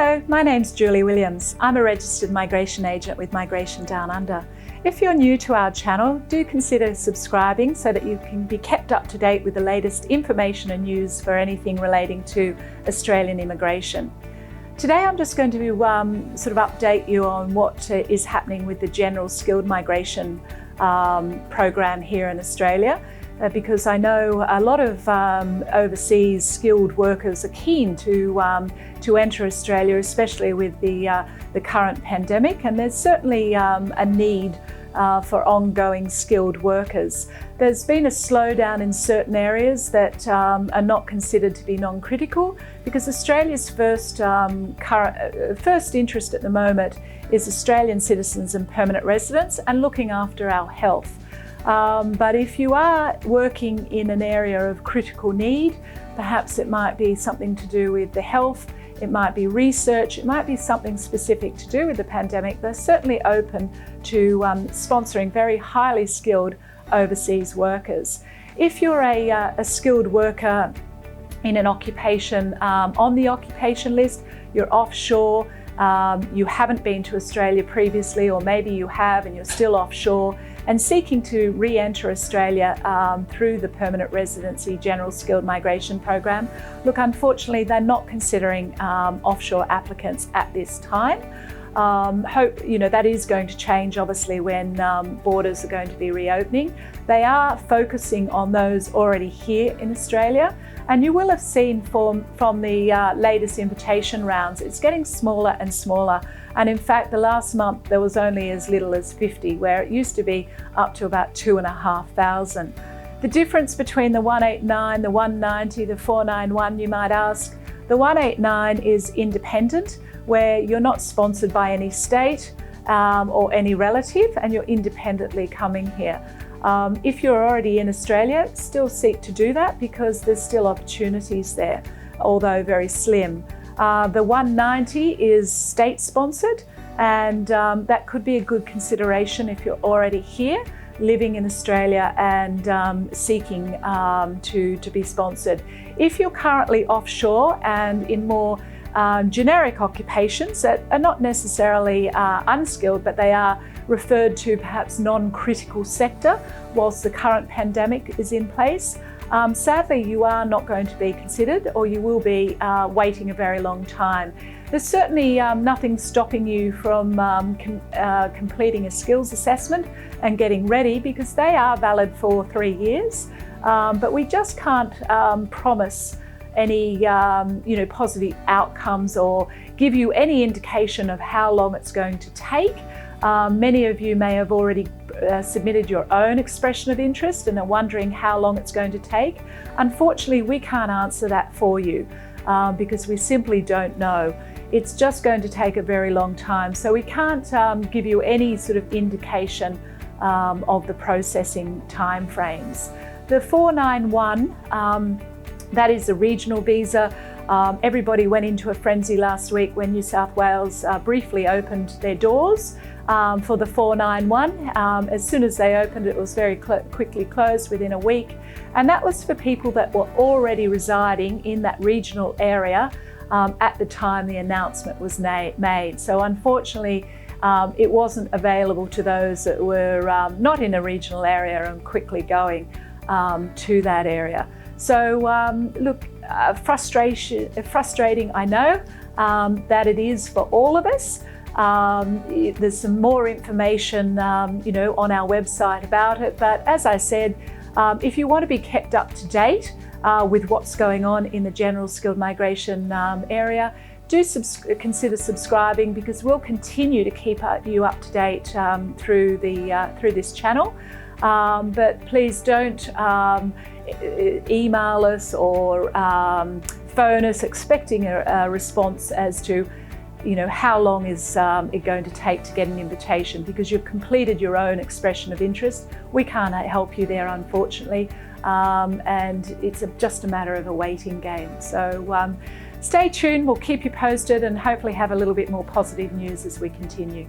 Hello, my name's Julie Williams. I'm a registered migration agent with Migration Downunder. If you're new to our channel, do consider subscribing so that you can be kept up to date with the latest information and news for anything relating to Australian immigration. Today I'm just going to sort of update you on what is happening with the general skilled migration program here in Australia. Because I know a lot of overseas skilled workers are keen to enter Australia, especially with the current pandemic, and there's certainly a need for ongoing skilled workers. There's been a slowdown in certain areas that are not considered to be non-critical, because Australia's first interest at the moment is Australian citizens and permanent residents and looking after our health. But if you are working in an area of critical need, perhaps it might be something to do with the health, it might be research, it might be something specific to do with the pandemic, they're certainly open to sponsoring very highly skilled overseas workers. If you're a skilled worker in an occupation on the occupation list, you're offshore, you haven't been to Australia previously, or maybe you have and you're still offshore, and seeking to re-enter Australia through the Permanent Residency General Skilled Migration Program. Look, unfortunately, they're not considering offshore applicants at this time. Hope that is going to change, obviously, when borders are going to be reopening. They are focusing on those already here in Australia, and you will have seen from the latest invitation rounds, it's getting smaller and smaller. And in fact, the last month there was only as little as 50, where it used to be up to about 2,500. The difference between the 189, the 190, the 491, you might ask, the 189 is independent, where you're not sponsored by any state or any relative, and you're independently coming here. If you're already in Australia, still seek to do that, because there's still opportunities there, although very slim. The 190 is state sponsored, and that could be a good consideration if you're already here, living in Australia and seeking to be sponsored. If you're currently offshore and in more generic occupations that are not necessarily unskilled, but they are referred to perhaps non-critical sector whilst the current pandemic is in place, sadly you are not going to be considered, or you will be waiting a very long time. There's certainly nothing stopping you from completing a skills assessment and getting ready, because they are valid for 3 years, but we just can't promise any positive outcomes or give you any indication of how long it's going to take. Many of you may have already submitted your own expression of interest and are wondering how long it's going to take. Unfortunately, we can't answer that for you because we simply don't know. It's just going to take a very long time, so we can't give you any sort of indication of the processing timeframes. The 491, that is a regional visa. Everybody went into a frenzy last week when New South Wales briefly opened their doors for the 491. As soon as they opened, it was very quickly closed within a week. And that was for people that were already residing in that regional area at the time the announcement was made. So unfortunately, it wasn't available to those that were not in a regional area and quickly going to that area. So look, frustrating, I know, that it is for all of us. There's some more information, on our website about it. But as I said, if you want to be kept up to date with what's going on in the general skilled migration area, do consider subscribing, because we'll continue to keep you up to date through this channel. But please don't email us or phone us expecting a response as to how long is it going to take to get an invitation, because you've completed your own expression of interest. We can't help you there, unfortunately, and it's just a matter of a waiting game. So stay tuned, we'll keep you posted and hopefully have a little bit more positive news as we continue.